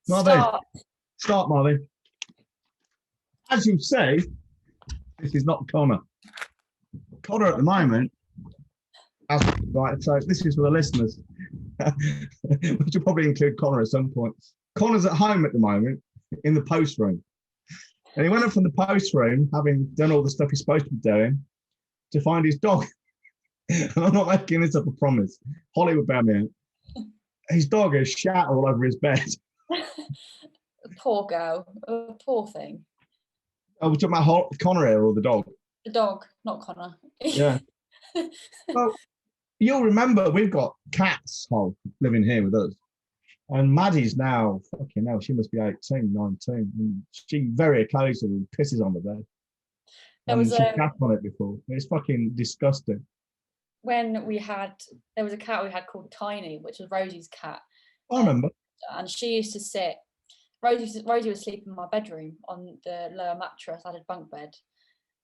Marvin, Start. start, Marvin. As you say, this is not Connor. Connor at the moment, right, so this is for the listeners, which will probably include Connor at some point. Connor's at home at the moment in the post room. And he went up from the post room, having done all the stuff he's supposed to be doing, to find his dog. And I'm not making this up, I promise. Holly would bear me out. His dog has shat all over his bed. Poor girl. Poor thing. Oh, we're talking about Connor here or the dog? The dog, not Connor. Yeah. Well, you'll remember we've got cats living here with us. And Maddie's now, fucking hell, she must be 18, 19. And she very occasionally pisses on the bed. And she's shat on it before. It's fucking disgusting. When there was a cat we had called Tiny, which was Rosie's cat. I remember. And she used to sit, Rosie was sleeping in my bedroom on the lower mattress. I had a bunk bed.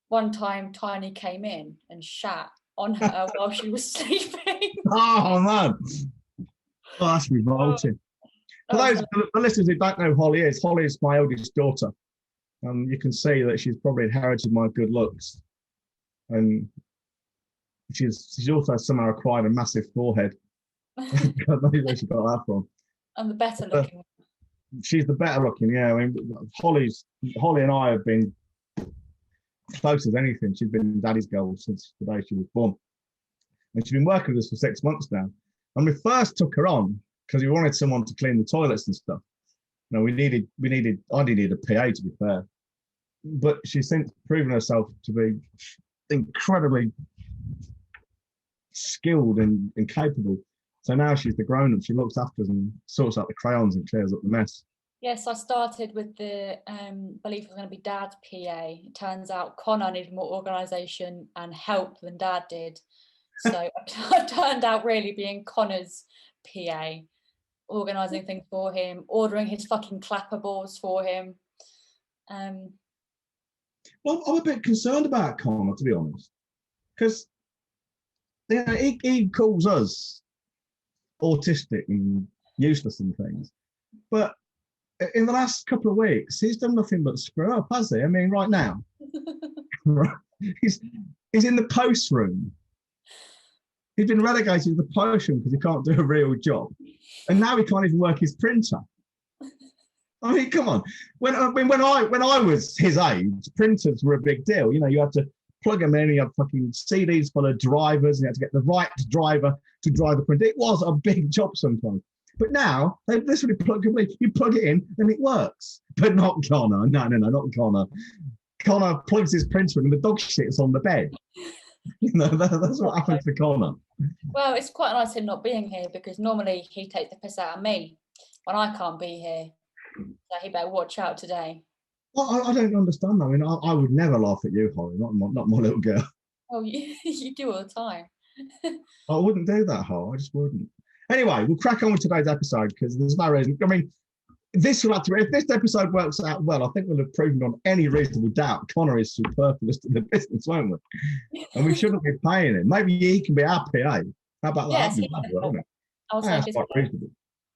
One time Tiny came in and shat on her while she was sleeping. Oh, man. Oh, that's revolting. For those the listeners who don't know who Holly is my eldest daughter. You can see that she's probably inherited my good looks. And she's also somehow acquired a massive forehead. God knows where she got that from. I'm the better looking. She's the better looking, yeah. I mean, Holly and I have been close as anything. She's been daddy's girl since the day she was born. And she's been working with us for 6 months now. And we first took her on because we wanted someone to clean the toilets and stuff. You know, I needed a PA, to be fair. But she's since proven herself to be incredibly skilled and capable. So now she's the grown-up. She looks after us and sorts out the crayons and clears up the mess. Yes, I started with the belief it was going to be Dad's PA. It turns out Connor needed more organisation and help than Dad did. So I turned out really being Connor's PA, organising things for him, ordering his fucking clapperboards for him. Well, I'm a bit concerned about Connor, to be honest, because he calls us autistic and useless and things, but in the last couple of weeks he's done nothing but screw up, has he? I mean, right now he's in the post room. He's been relegated to the post room because he can't do a real job, and now he can't even work his printer. I mean, come on. When I was his age, printers were a big deal. You know, you had to plug them in, you had fucking CDs full of drivers, and you had to get the right driver to drive the printer. It was a big job sometimes. But now, they literally you plug it in and it works. But not Connor. No, not Connor. Connor plugs his printer in and the dog shits on the bed. You know, that's what happens to Connor. Well, it's quite nice him not being here because normally he takes the piss out of me when I can't be here. So he better watch out today. Well, I don't understand that. I mean, I would never laugh at you, Holly, not my little girl. Oh, you do all the time. I wouldn't do that, Holly. I just wouldn't. Anyway, we'll crack on with today's episode because there's no reason. I mean, if this episode works out well, I think we'll have proven on any reasonable doubt Connor is superfluous to the business, won't we? And we shouldn't be paying him. Maybe he can be our PA. How about that? Yes,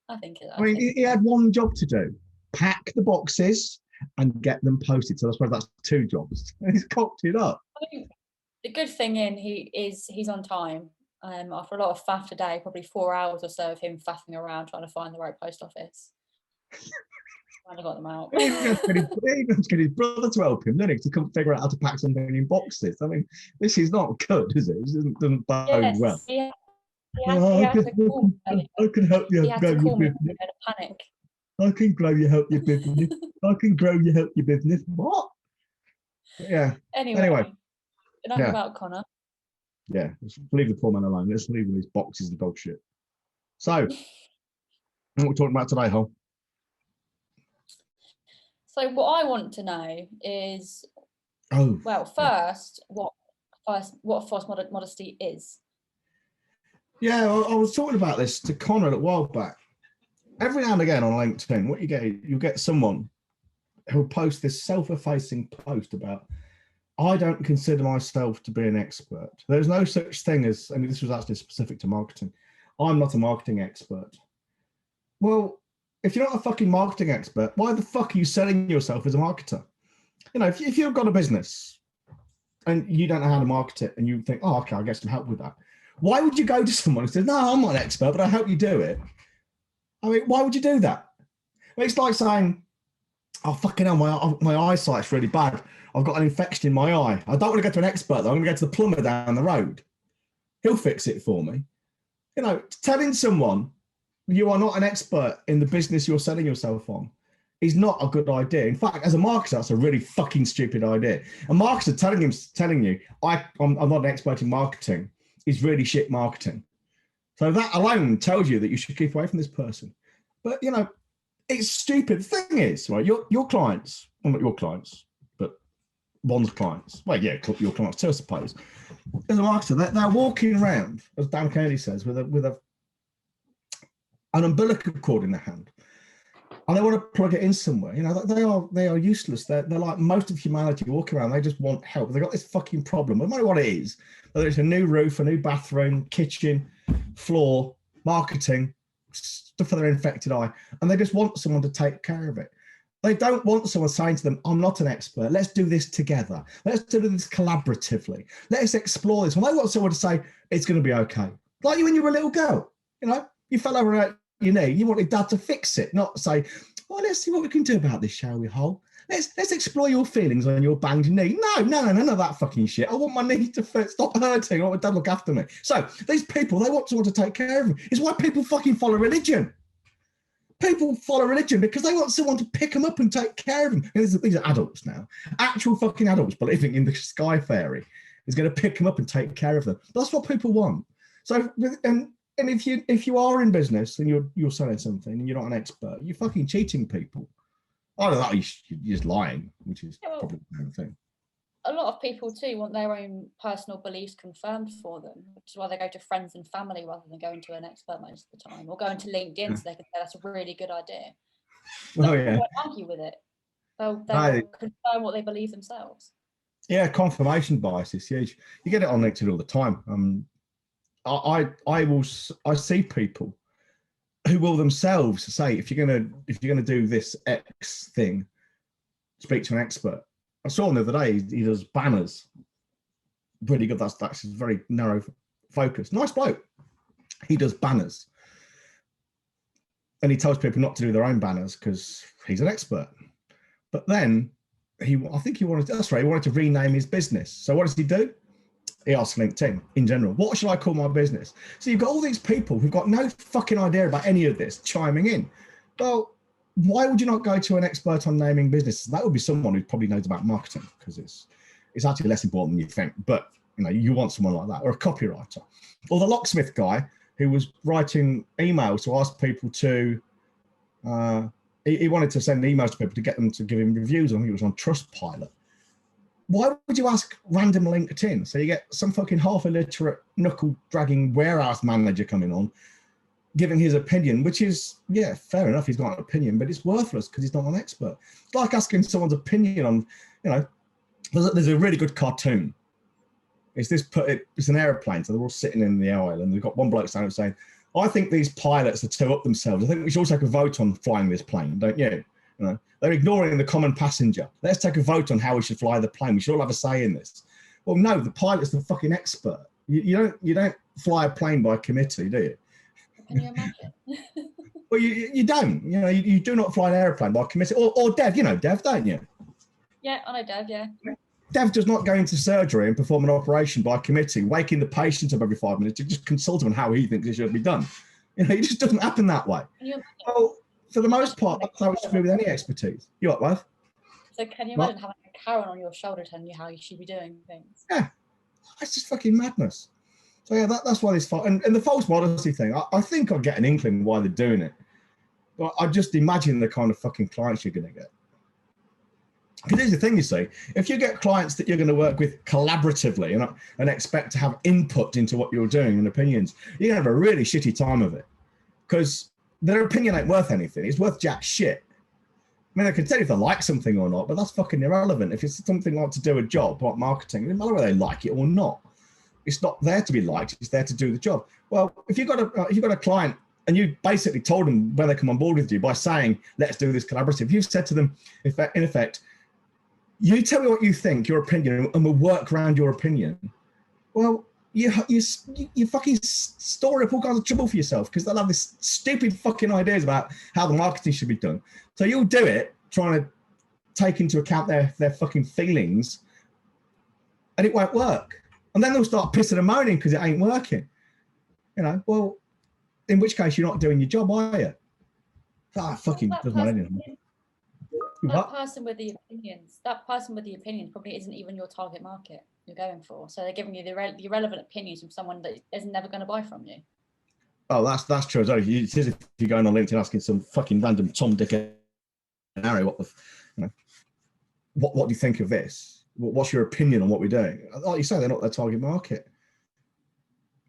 I think it. I mean, he had one job to do: pack the boxes and get them posted. So I suppose that's 2 jobs. And he's cocked it up. I think the good thing he's on time. After a lot of faff today, probably 4 hours or so of him faffing around trying to find the right post office. Finally got them out. He has to get his brother to help him, to come figure out how to pack something in boxes. I mean, this is not good, is it? This doesn't bode well. I can help you. He had to call me in a panic. I can grow you, help your business. I can grow you, help your business. What? Yeah. Anyway. Enough about Connor. Yeah, let's leave the poor man alone. Let's leave these boxes and dog shit. So, what we're talking about today, Hol? So, what I want to know is, first, what false modesty is. Yeah, I was talking about this to Connor a while back. Every now and again on LinkedIn, what you'll get someone who'll post this self-effacing post about, I don't consider myself to be an expert. There's no such thing as, and this was actually specific to marketing, I'm not a marketing expert. Well, if you're not a fucking marketing expert, why the fuck are you selling yourself as a marketer? You know, if you've got a business and you don't know how to market it and you think, oh, okay, I'll get some help with that. Why would you go to someone who says, no, I'm not an expert, but I help you do it? I mean, why would you do that? Well, it's like saying, oh, fucking hell, my eyesight's really bad. I've got an infection in my eye. I don't want to go to an expert, though. I'm going to go to the plumber down the road. He'll fix it for me. You know, telling someone you are not an expert in the business you're selling yourself on is not a good idea. In fact, as a marketer, that's a really fucking stupid idea. A marketer telling you, I'm not an expert in marketing is really shit marketing. So that alone tells you that you should keep away from this person. But, you know, it's stupid. The thing is, right, your clients, well, not your clients, but one's clients. Well, yeah, your clients too, I suppose. As a marketer, they're walking around, as Dan Kennedy says, with an umbilical cord in their hand. And they want to plug it in somewhere. You know, they are useless. They're like most of humanity walking around. They just want help. They've got this fucking problem. No matter what it is, whether it's a new roof, a new bathroom, kitchen, floor, marketing, stuff for their infected eye, and they just want someone to take care of it. They don't want someone saying to them, I'm not an expert. Let's do this together. Let's do this collaboratively. Let's explore this. Well, they want someone to say, it's going to be okay. Like you when you were a little girl, you know, you fell over your knee. You wanted dad to fix it, not say, well, let's see what we can do about this, shall we, Hole? Let's explore your feelings on your banged knee. No, none of that fucking shit. I want my knee to stop hurting. I want my dad to look after me. So these people, they want someone to take care of them. It's why people fucking follow religion. People follow religion because they want someone to pick them up and take care of them. And these are adults now. Actual fucking adults believing in the sky fairy is going to pick them up and take care of them. That's what people want. So, and if you are in business and you're selling something and you're not an expert, you're fucking cheating people. I don't know, you're just lying, which is probably the same thing. A lot of people too want their own personal beliefs confirmed for them, which is why they go to friends and family rather than going to an expert most of the time, or going to LinkedIn so they can say that's a really good idea. Oh, yeah. They won't argue with it. They'll confirm what they believe themselves. Yeah, confirmation bias is huge. You get it on LinkedIn all the time. I see people who will themselves say, if you're gonna do this X thing, speak to an expert. I saw him the other day. He does banners. Really good. That's his very narrow focus. Nice bloke. He does banners, and he tells people not to do their own banners because he's an expert. But then he wanted to rename his business. So what does he do? He asks LinkedIn in general, what should I call my business? So you've got all these people who've got no fucking idea about any of this chiming in. Well, why would you not go to an expert on naming businesses? That would be someone who probably knows about marketing because it's actually less important than you think. But you know, you want someone like that, or a copywriter, or the locksmith guy who was writing emails to ask people to. He wanted to send emails to people to get them to give him reviews. I think it was on Trustpilot. Why would you ask random LinkedIn? So you get some fucking half illiterate knuckle dragging warehouse manager coming on, giving his opinion, which is, yeah, fair enough. He's got an opinion, but it's worthless because he's not an expert. It's like asking someone's opinion on, you know, there's a really good cartoon. It's an airplane. So they're all sitting in the aisle and they've got one bloke standing saying, I think these pilots are too up themselves. I think we should all take a vote on flying this plane, don't you? You know, they're ignoring the common passenger. Let's take a vote on how we should fly the plane. We should all have a say in this. Well, no, the pilot's the fucking expert. You don't fly a plane by committee, do you? Can you imagine? Well, you don't. You know, you do not fly an airplane by committee. Or Dev, you know Dev, don't you? Yeah, I know Dev, yeah. Dev does not go into surgery and perform an operation by committee, waking the patient up every 5 minutes to just consult him on how he thinks it should be done. You know, it just doesn't happen that way. Well, for the most part, that's how it should be with any expertise. You what, love? So can you imagine having a Karen on your shoulder telling you how you should be doing things? Yeah, that's just fucking madness. So yeah, that's why this and the false modesty thing. I think I get an inkling why they're doing it, but I just imagine the kind of fucking clients you're going to get. Because here's the thing, you see, if you get clients that you're going to work with collaboratively and expect to have input into what you're doing and opinions, you're going to have a really shitty time of it. Because their opinion ain't worth anything. It's worth jack shit. I mean, I can tell you if they like something or not, but that's fucking irrelevant. If it's something like to do a job, like marketing, it doesn't matter whether they like it or not. It's not there to be liked. It's there to do the job. Well, if you've got a client and you basically told them when they come on board with you by saying, let's do this collaborative. You've said to them, in effect, you tell me what you think, your opinion, and we'll work around your opinion. Well, you fucking store up all kinds of trouble for yourself because they'll have this stupid fucking ideas about how the marketing should be done. So you'll do it trying to take into account their fucking feelings, and it won't work. And then they'll start pissing and moaning because it ain't working. You know, well, in which case you're not doing your job, are you? Fucking doesn't matter anything. That person with the opinions probably isn't even your target market you're going for. So they're giving you the irrelevant opinions from someone that is never going to buy from you. Oh, that's true as well. It is if you're going on LinkedIn asking some fucking random Tom, Dick, and Harry, what do you think of this? What's your opinion on what we're doing? Like you say, they're not their target market.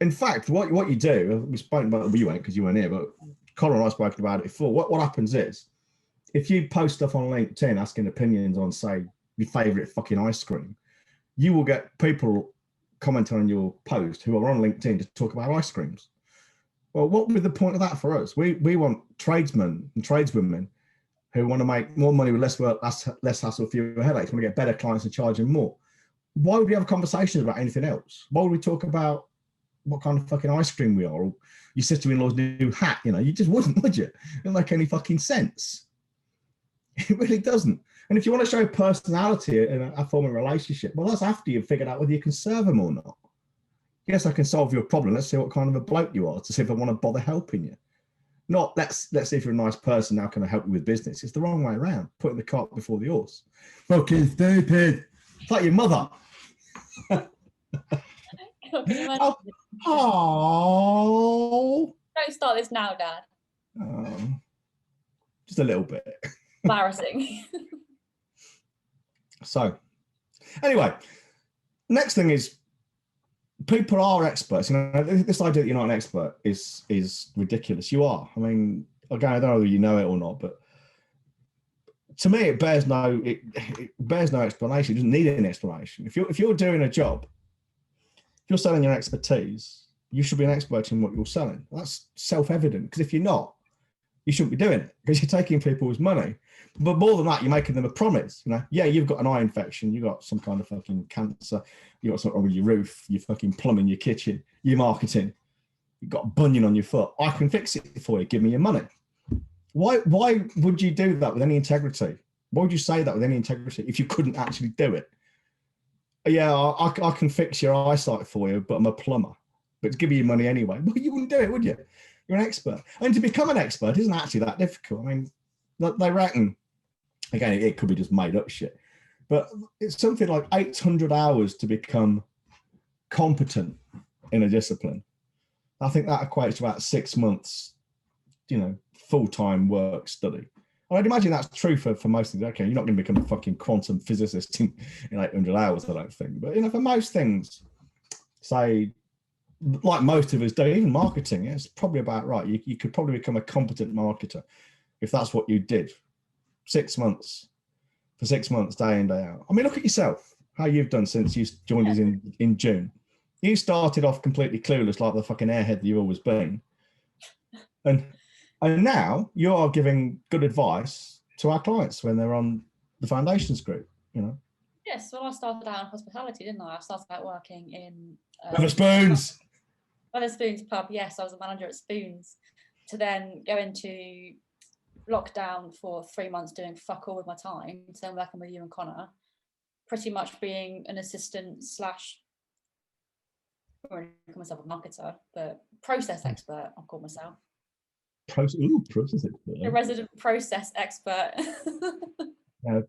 In fact, what you do, we spoke about it, well, you weren't because you weren't here, but Colin and I have spoken about it before. What happens is, if you post stuff on LinkedIn asking opinions on, say, your favourite fucking ice cream, you will get people commenting on your post who are on LinkedIn to talk about ice creams. Well, what would be the point of that for us? We want tradesmen and tradeswomen who want to make more money with less work, less hassle, fewer headaches, want to get better clients and charge them more. Why would we have conversations about anything else? Why would we talk about what kind of fucking ice cream we are, or your sister-in-law's new hat? You know, you just wouldn't, would you? It doesn't make any fucking sense. It really doesn't. And if you want to show personality in a form of relationship, well, that's after you've figured out whether you can serve them or not. Yes, I can solve your problem. Let's see what kind of a bloke you are to see if I want to bother helping you. Not let's see if you're a nice person. Now can I help you with business? It's the wrong way around. Putting the cart before the horse. Fucking stupid. It's like your mother. Oh. Don't start this now, Dad. Just a little bit. Embarrassing. So, anyway, next thing is people are experts. You know, this idea that you're not an expert is ridiculous. You are. I mean, again, I don't know whether you know it or not, but to me, it bears no explanation. It doesn't need any explanation. If you're doing a job, if you're selling your expertise, you should be an expert in what you're selling. That's self-evident. Because if you're not, you shouldn't be doing it because you're taking people's money. But more than that, you're making them a promise. You know, yeah, you've got an eye infection, you've got some kind of fucking cancer, you've got something wrong with your roof, your fucking plumbing, your kitchen, your marketing, you've got a bunion on your foot. I can fix it for you. Give me your money. Why would you do that with any integrity? Why would you say that with any integrity if you couldn't actually do it? Yeah, I can fix your eyesight for you, but I'm a plumber. But to give you your money anyway, well, you wouldn't do it, would you? You're an expert. And to become an expert isn't actually that difficult. I mean, they reckon, again, it could be just made up shit, but it's something like 800 hours to become competent in a discipline. I think that equates to about 6 months, you know, full-time work study. I'd imagine that's true for most things. Okay, you're not going to become a fucking quantum physicist in 800 hours, I don't think. But, you know, for most things, say, like most of us do, even marketing, it's probably about right. You could probably become a competent marketer if that's what you did. 6 months, for 6 months, day in, day out. I mean, look at yourself, how you've done since you joined us in June. You started off completely clueless, like the fucking airhead that you've always been. And now you are giving good advice to our clients when they're on the foundations group, you know. Yes, well, I started out in hospitality, didn't I? I started out working in Spoons. Spoons pub. Yes, I was a manager at Spoons, to then go into lockdown for 3 months doing fuck all with my time. So I'm working with you and Connor, pretty much being an assistant slash, I don't call myself a marketer, but process expert, I'll call myself. Process expert. A resident process expert.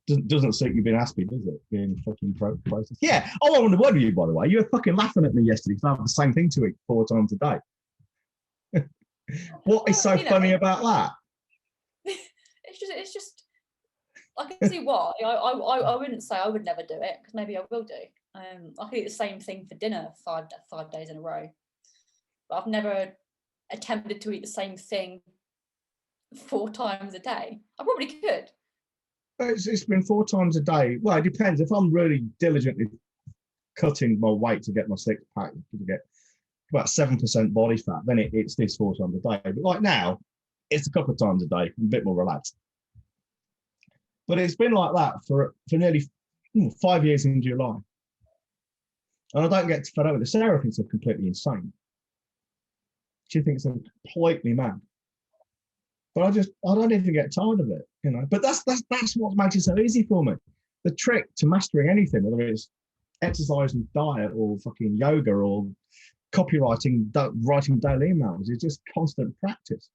Doesn't suit you being Aspie, does it? Being fucking process. Yeah. Oh, I want to word with you, by the way. You were fucking laughing at me yesterday because I have the same thing to eat 4 times a day. What is so funny about that? It's just. I can see why. I wouldn't say I would never do it because maybe I will do. I can eat the same thing for dinner 5 days in a row, but I've never attempted to eat the same thing 4 times a day. I probably could. It's been 4 times a day. Well, it depends. If I'm really diligently cutting my weight to get my 6-pack, to get about 7% body fat, then it's this 4 times a day. But like now, it's a couple of times a day, a bit more relaxed. But it's been like that for nearly 5 years in July. And I don't get fed up with it. Sarah thinks I'm completely insane. She thinks I'm completely mad. But I don't even get tired of it, you know. But that's what makes it so easy for me. The trick to mastering anything, whether it's exercise and diet or fucking yoga or copywriting, writing daily emails, is just constant practice.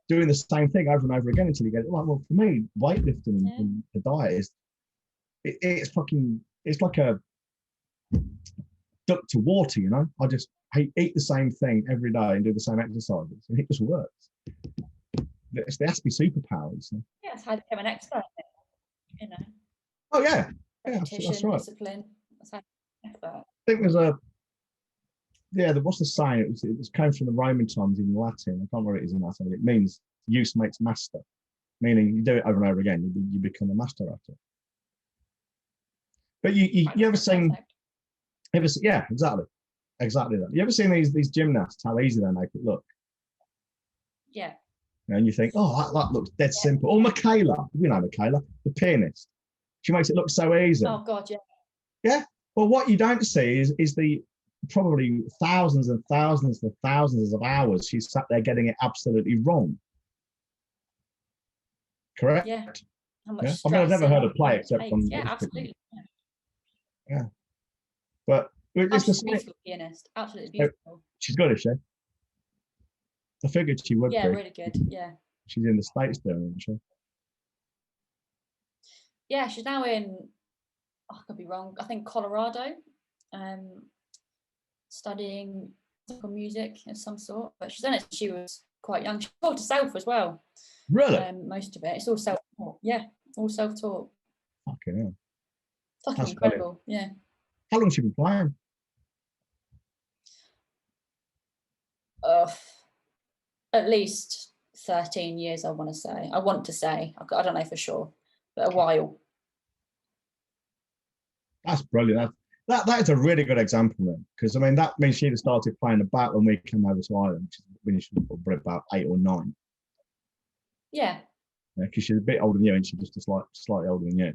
Doing the same thing over and over again until you get it right. Well, for me, weightlifting and the diet is it's like a duck to water, you know. I eat the same thing every day and do the same exercises, and it just works. There has to be superpowers. So. Yeah, it's how to become an expert, you know. Oh yeah, repetition, that's right. Discipline. That's how to become an expert. I think what's the saying? It came from the Roman times in Latin. I can't remember what it is in Latin. It means use makes master, meaning you do it over and over again, you become a master at it. But you ever seen? Yeah, exactly that. You ever seen these gymnasts? How easy they make it look. Yeah. And you think, oh, that looks dead simple. Or Michaela, you know Michaela, the pianist. She makes it look so easy. Oh God, yeah. Yeah. Well, what you don't see is the probably thousands and thousands and thousands of hours she's sat there getting it absolutely wrong. Correct? Yeah. How much I mean, I've never heard her play except on. Yeah, absolutely. Yeah. But it's just a beautiful pianist. Absolutely beautiful. She's good, is she? I figured she would be. Yeah, really good. Yeah. She's in the States there, isn't she? Yeah, she's now in, I could be wrong, I think Colorado, studying music of some sort. But she's done it since she was quite young. She taught herself as well. Really? Most of it. It's all self-taught. Yeah, all self-taught. Fucking hell. Fucking incredible. Yeah. How long has she been playing? At least 13 years, I want to say. I don't know for sure, but a while. That's brilliant. That is a really good example then, because I mean that means she'd have started playing about when we came over to Ireland, when she was probably about 8 or 9. Yeah. Because she's a bit older than you, and she's just slightly older than you.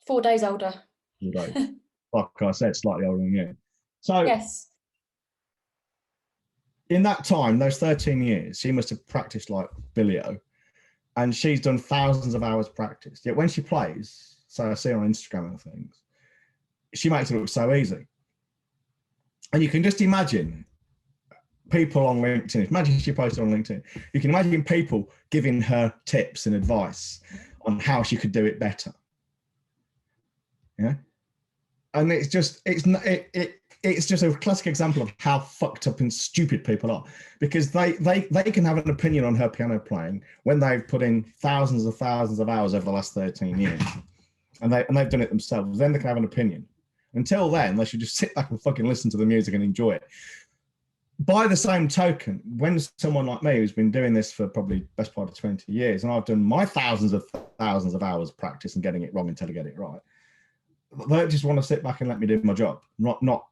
4 days older. 4 days. Like I said, slightly older than you. So yes. In that time, those 13 years, she must have practiced like Billy-O, and she's done thousands of hours practice. Yet when she plays, so I see her on Instagram and things, she makes it look so easy. And you can just imagine people on LinkedIn. Imagine she posted on LinkedIn. You can imagine people giving her tips and advice on how she could do it better. Yeah, and it's just a classic example of how fucked up and stupid people are, because they can have an opinion on her piano playing when they've put in thousands of hours over the last 13 years, and they've done it themselves. Then they can have an opinion. Until then, they should just sit back and fucking listen to the music and enjoy it. By the same token, when someone like me who's been doing this for probably best part of 20 years, and I've done my thousands of hours practice and getting it wrong until I get it right, they just want to sit back and let me do my job, not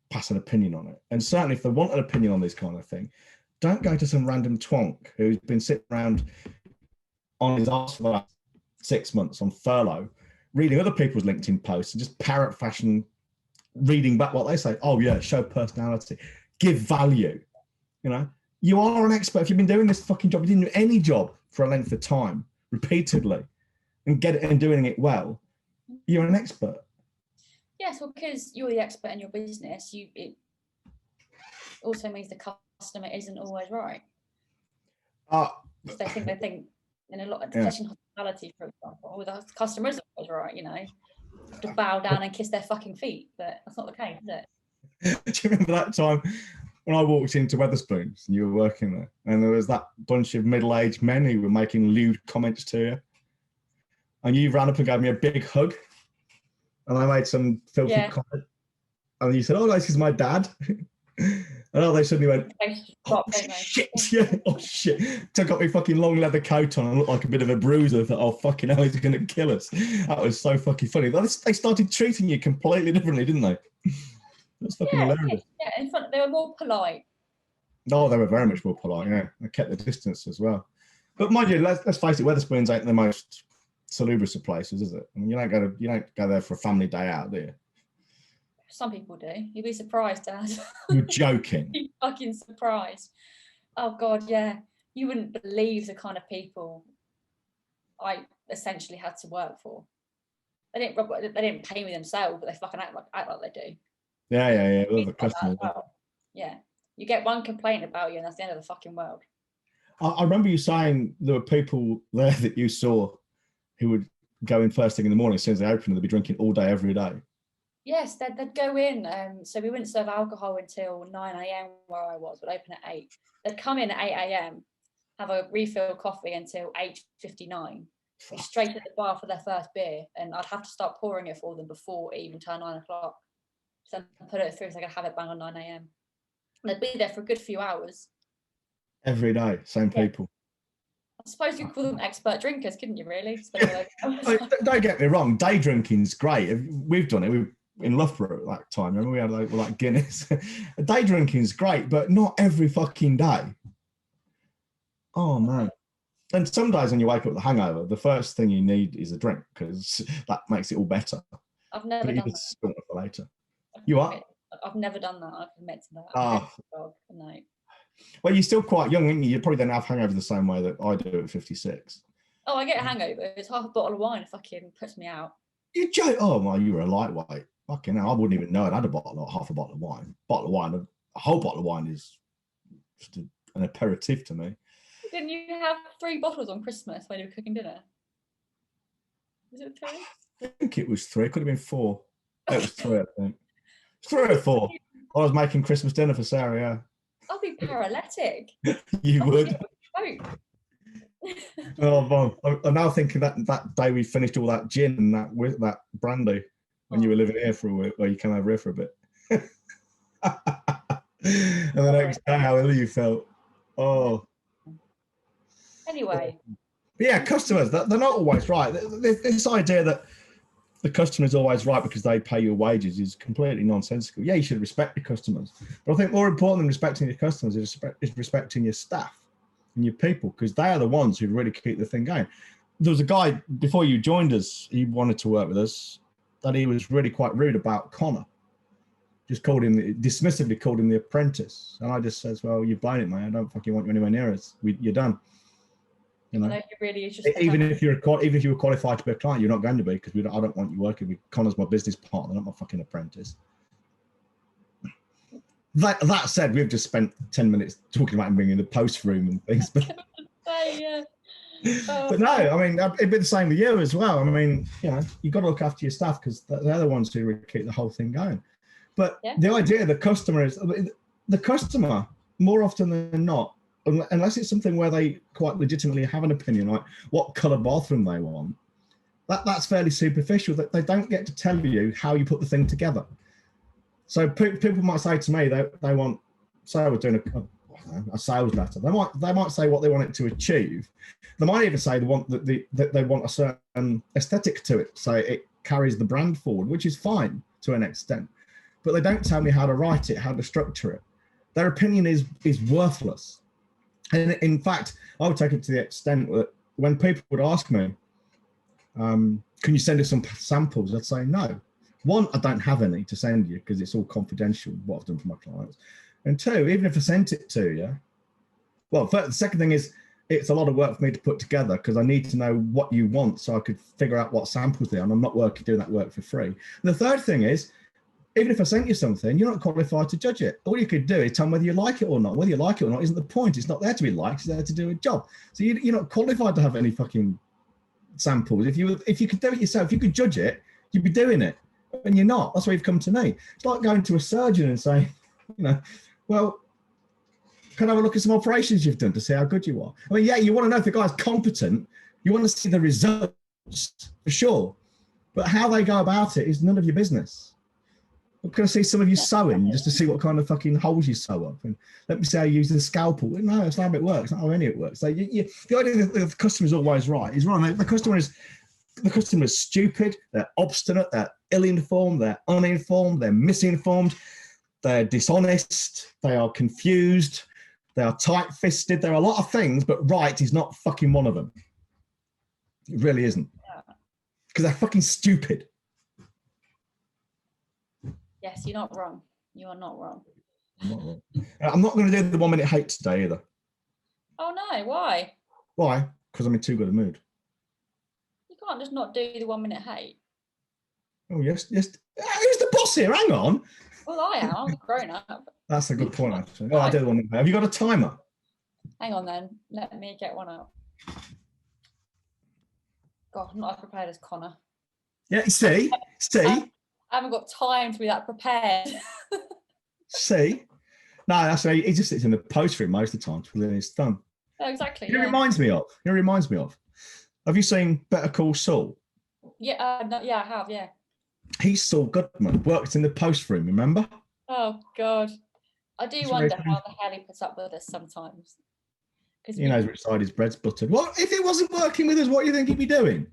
pass an opinion on it. And certainly if they want an opinion on this kind of thing, don't go to some random twonk who's been sitting around on his arse for the last 6 months on furlough, reading other people's LinkedIn posts and just parrot fashion reading back what they say. Oh yeah, show personality, give value. You know, you are an expert. If you've been doing this fucking job, you didn't do any job for a length of time repeatedly and get it and doing it well, you're an expert. Yes, well, because you're the expert in your business, it also means the customer isn't always right. They think in a lot of hospitality, for example, the customer isn't always right, you know, to bow down and kiss their fucking feet, but that's not the case, is it? Do you remember that time when I walked into Wetherspoons and you were working there, and there was that bunch of middle-aged men who were making lewd comments to you, and you ran up and gave me a big hug, and I made some filthy comment, and you said, "Oh, this is my dad," and they suddenly went, "Oh shit, yeah, oh shit!" Took off my fucking long leather coat on and looked like a bit of a bruiser. I thought, "Oh fucking hell, he's going to kill us." That was so fucking funny. They started treating you completely differently, didn't they? That's fucking Yeah, hilarious. yeah, in front, they were more polite. Oh, they were very much more polite, yeah. They kept the distance as well. But mind you, let's face it, Wetherspoons ain't the most salubrious of places, is it? I mean, you don't go there for a family day out, do you? Some people do. You'd be surprised, Dad. You're joking. You'd be fucking surprised. Oh God, yeah. You wouldn't believe the kind of people I essentially had to work for. They didn't pay me themselves, but they fucking act like they do. Yeah. Well, the customers. Yeah. You get one complaint about you, and that's the end of the fucking world. I remember you saying there were people there that you saw who would go in first thing in the morning as soon as they opened, they'd be drinking all day, every day. Yes, they'd go in. So we wouldn't serve alcohol until 9 a.m. where I was, but open at 8. They'd come in at 8 a.m., have a refill coffee until 8:59, be straight at the bar for their first beer, and I'd have to start pouring it for them before it even turned 9 o'clock. So I'd put it through so I could have it bang on 9 a.m. They'd be there for a good few hours. Every day, same people. I suppose you call them expert drinkers, couldn't you, really? Don't get me wrong, day drinking's great. We've done it. We in Loughborough at that time. Remember, we had like Guinness. Day drinking's great, but not every fucking day. Oh, man. And some days when you wake up with a hangover, the first thing you need is a drink because that makes it all better. I've never done that. For later. You are? I've never done that. I've admit to that. Oh. No. Well, you're still quite young, aren't you? You probably don't have hangovers the same way that I do at 56. Oh, I get a hangover. It's half a bottle of wine fucking puts me out. You joke? Oh, well, you were a lightweight. Fucking hell, I wouldn't even know I'd had half a bottle of wine. A whole bottle of wine is just an aperitif to me. Didn't you have 3 bottles on Christmas when you were cooking dinner? Was it 3? I think it was 3. It could have been 4. It was 3, I think. 3 or 4. I was making Christmas dinner for Sarah, yeah. I'll be paralytic. You would. Oh, well, I'm now thinking that day we finished all that gin and that brandy when you were living here for a week, or you came over here for a bit. And the next day, how ill you felt. Oh. Anyway. But yeah, customers, they're not always right. This idea that the customer is always right because they pay your wages is completely nonsensical. Yeah, you should respect your customers. But I think more important than respecting your customers is respecting your staff and your people, because they are the ones who really keep the thing going. There was a guy, before you joined us, he wanted to work with us, that he was really quite rude about Connor. Just dismissively called him the apprentice. And I just says, well, you've blown it, man. I don't fucking want you anywhere near us. You're done. You know, it really is just even if you were qualified to be a client, you're not going to be, because I don't want you working with Connor's my business partner, not my fucking apprentice. That said, we've just spent 10 minutes talking about him being in the post room and things. But, but no, I mean, it'd be the same with you as well. I mean, you know, you've got to look after your staff because they're the ones who really keep the whole thing going. But the idea the customer is the customer more often than not, unless it's something where they quite legitimately have an opinion, like what colour bathroom they want, that's fairly superficial. That they don't get to tell you how you put the thing together. So people might say to me they want, say I was doing a sales letter, they might say what they want it to achieve. They might even say they want that they want a certain aesthetic to it, so it carries the brand forward, which is fine to an extent. But they don't tell me how to write it, how to structure it. Their opinion is worthless. And in fact, I would take it to the extent that when people would ask me, can you send us some samples? I'd say no. 1, I don't have any to send you because it's all confidential, what I've done for my clients. And 2, even if I sent it to you, well, the second thing is it's a lot of work for me to put together because I need to know what you want so I could figure out what samples they are, and I'm not doing that work for free. And the third thing is, even if I sent you something, you're not qualified to judge it. All you could do is tell me whether you like it or not. Whether you like it or not isn't the point. It's not there to be liked. It's there to do a job. So you're not qualified to have any fucking samples. If you could do it yourself, if you could judge it, you'd be doing it. And you're not. That's why you've come to me. It's like going to a surgeon and saying, you know, well, can I have a look at some operations you've done to see how good you are? I mean, yeah, you want to know if the guy's competent. You want to see the results, for sure. But how they go about it is none of your business. Can I see some of you sewing just to see what kind of fucking holes you sew up? And let me see how you use the scalpel. No, that's not how it works. Not how any of it works. So the idea that the customer is always right is wrong. The customer is stupid. They're obstinate. They're ill-informed. They're uninformed. They're misinformed. they're dishonest, they are confused, they are tight-fisted. There are a lot of things, but right is not fucking one of them. It really isn't. Because they're fucking stupid. Yes, you're not wrong. You are not wrong. I'm not going to do the 1 minute hate today either. Oh no, why? Why? Because I'm in too good a mood. You can't just not do the 1 minute hate. Oh, yes. Who's the boss here? Hang on. Well, I am. I'm a grown up. That's a good point, actually. Oh, I do the 1 minute hate. Have you got a timer? Hang on then. Let me get one up. God, I'm not as prepared as Connor. Yeah, see? I haven't got time to be that prepared. See? No, that's right. He just sits in the post room most of the time twiddling his thumb. Oh, exactly. It reminds me of. Have you seen Better Call Saul? Yeah, no, yeah, I have, yeah. He's Saul Goodman, works in the post room, remember? Oh, God. I do wonder how the hell he puts up with us sometimes. He knows which side his bread's buttered. What if it wasn't working with us? What do you think he'd be doing?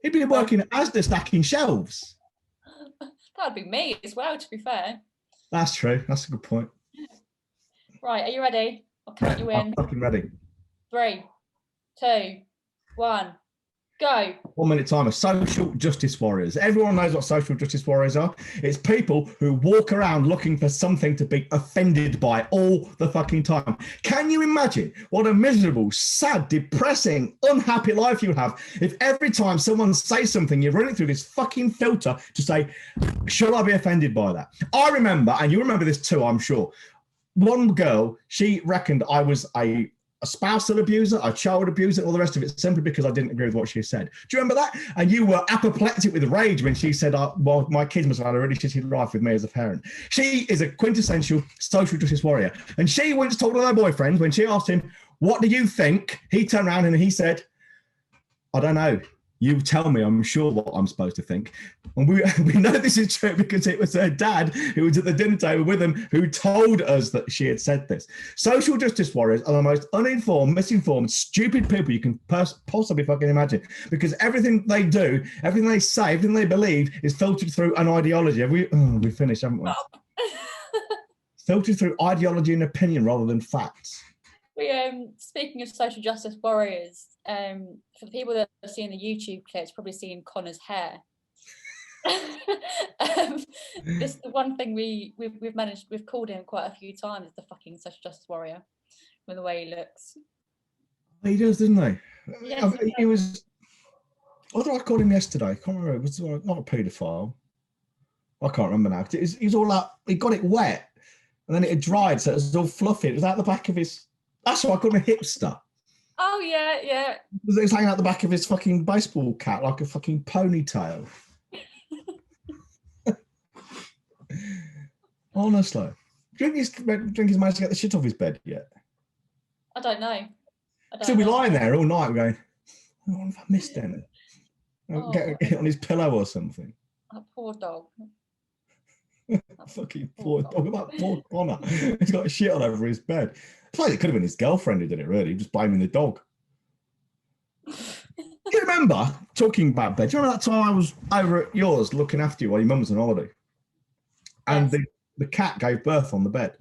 He'd be working at Asda stacking shelves. That'd be me as well, to be fair. That's true. That's a good point. Right, are you ready? I'll count you in. I'm fucking ready. 3, 2, 1, go. 1 minute timer. Social justice warriors. Everyone knows what social justice warriors are. It's people who walk around looking for something to be offended by all the fucking time. Can you imagine what a miserable, sad, depressing, unhappy life you have if every time someone says something, you're running through this fucking filter to say, should I be offended by that? I remember, and you remember this too, I'm sure. One girl, she reckoned I was a spousal abuser, a child abuser, all the rest of it, simply because I didn't agree with what she said. Do you remember that? And you were apoplectic with rage when she said, well, my kids must have had a really shitty life with me as a parent. She is a quintessential social justice warrior. And she once told her boyfriend, when she asked him, what do you think? He turned around and he said, I don't know. You tell me, I'm sure what I'm supposed to think. And we know this is true because it was her dad who was at the dinner table with them who told us that she had said this. Social justice warriors are the most uninformed, misinformed, stupid people you can possibly fucking imagine, because everything they do, everything they say, everything they believe is filtered through an ideology. We finished, haven't we? Filtered through ideology and opinion rather than facts. Speaking of social justice warriors, for the people that have seen the YouTube clips, probably seen Connor's hair. This is the one thing we've called him quite a few times, the fucking social justice warrior, with the way he looks. He does, doesn't he? Yes, he was. What did I call him yesterday? I can't remember. It was not a paedophile. I can't remember now. He's all up. He got it wet, and then it had dried, so it was all fluffy. It was out the back of his. That's why I called him a hipster. Oh, yeah. It was hanging out the back of his fucking baseball cap like a fucking ponytail. Honestly. Do you think he's managed to get the shit off his bed yet? I don't know. He'll be lying there all night going, what have I missed any? Get it on his pillow or something. That poor dog. Fucking poor dog. Talk about poor Connor. He's got shit all over his bed. It's like it could have been his girlfriend who did it, really, just blaming the dog. Do you remember, talking about bed, do you remember that time I was over at yours looking after you while your mum was on holiday? And yes. the cat gave birth on the bed.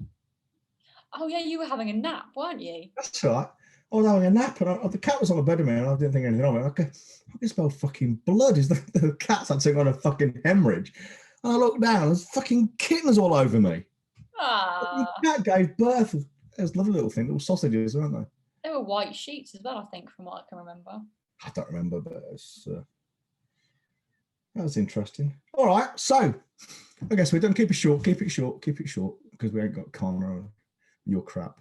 Oh, yeah, you were having a nap, weren't you? That's right. I was having a nap and the cat was on the bed with me and I didn't think anything of it. I can smell fucking blood. Is the cat's had on a fucking hemorrhage. And I looked down, there's fucking kittens all over me. The cat gave birth. It was a lovely little thing, little sausages, weren't they? They were white sheets as well, I think, from what I can remember. I don't remember, but that was interesting. All right, so I guess we're done. Keep it short, because we ain't got Connor and your crap.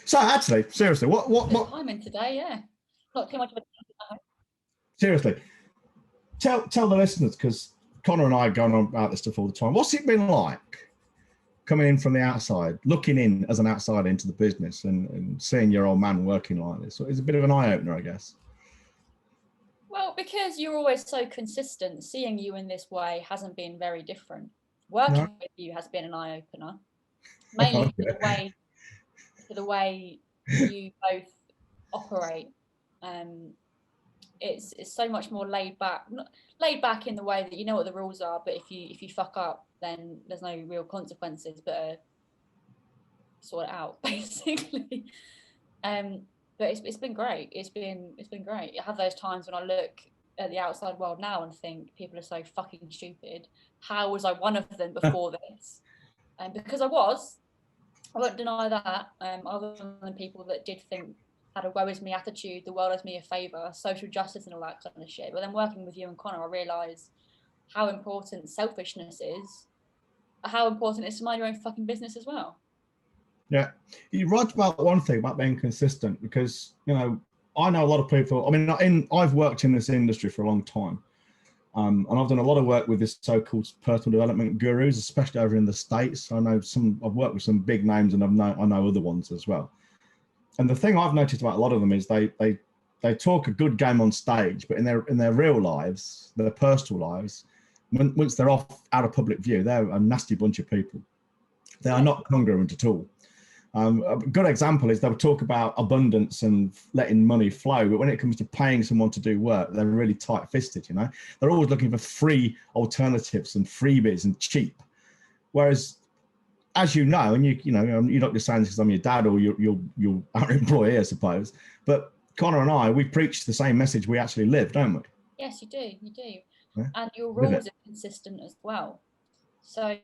So actually, seriously, what I'm in today, yeah. Not too much of a... Seriously, tell the listeners, because Connor and I are going on about this stuff all the time. What's it been like coming in from the outside, looking in as an outsider into the business and seeing your old man working like this? So it's a bit of an eye-opener, I guess. Well, because you're always so consistent, seeing you in this way hasn't been very different. Working with you has been an eye-opener, mainly for the way you both operate. it's so much more laid back. Laid back in the way that you know what the rules are, but if you fuck up, then there's no real consequences, but sort it out basically. But it's been great. It's been great. I have those times when I look at the outside world now and think people are so fucking stupid. How was I one of them before this? And because I won't deny that. Other than people that did think had a woe is me attitude, the world does me a favour, social justice and all that kind of shit. But then working with you and Connor, I realise how important selfishness is, how important it is to mind your own fucking business as well. Yeah, you're right about one thing about being consistent, because, you know, I know a lot of people. I mean, I've worked in this industry for a long time, and I've done a lot of work with this so-called personal development gurus, especially over in the States. I know I've worked with some big names, and I know other ones as well. And the thing I've noticed about a lot of them is they talk a good game on stage, but in their real lives, their personal lives, once they're out of public view, they're a nasty bunch of people. They are not congruent at all. A good example is they'll talk about abundance and letting money flow, but when it comes to paying someone to do work, they're really tight-fisted, you know? They're always looking for free alternatives and freebies and cheap. Whereas, as you know, and you know, you're not just saying this because I'm your dad or you're our employee, I suppose, but Connor and I, we preach the same message we actually live, don't we? Yes, you do. Yeah. And your rules are consistent as well. So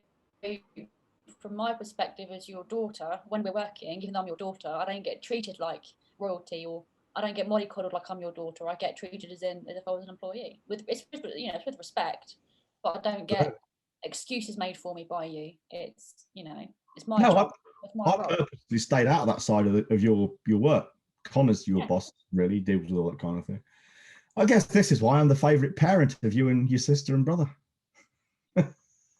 from my perspective as your daughter, when we're working, even though I'm your daughter, I don't get treated like royalty, or I don't get mollycoddled like I'm your daughter. I get treated as if I was an employee. It's with respect, but I don't get excuses made for me by you. It's, you know, it's my job. I purposely stayed out of that side of your work. Connor's your boss, really deals with all that kind of thing. I guess this is why I'm the favourite parent of you and your sister and brother.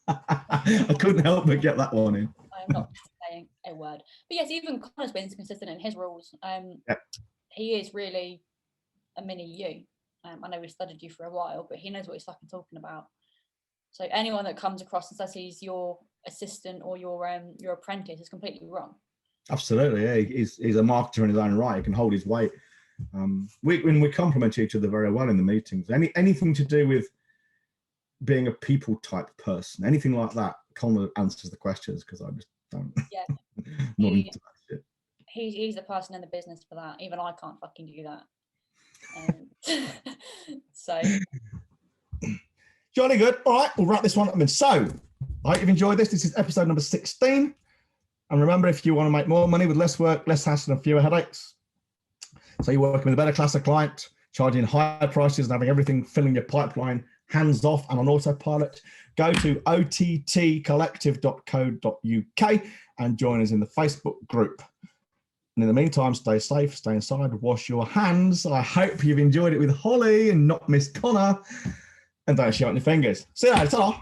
I couldn't help but get that one in. I'm not saying a word. But yes, even Connor's been consistent in his rules. He is really a mini you. I know we've studied you for a while, but he knows what he's fucking talking about. So anyone that comes across and says he's your assistant or your apprentice is completely wrong. Absolutely, yeah. He's a marketer in his own right. He can hold his weight. We complement each other very well in the meetings. Anything to do with being a people type person, anything like that, Connor answers the questions, because I just don't. Yeah. Not into that shit. He's the person in the business for that. Even I can't fucking do that. So. Jolly good. All right, we'll wrap this one up. So, I hope you've enjoyed this. This is episode number 16. And remember, if you want to make more money with less work, less hassle, and fewer headaches, so you're working with a better class of client, charging higher prices and having everything filling your pipeline hands off and on autopilot, go to ottcollective.co.uk and join us in the Facebook group. And in the meantime, stay safe, stay inside, wash your hands. I hope you've enjoyed it with Holly and not Miss Connor. And don't shout on your fingers. See you later. Ta-ra.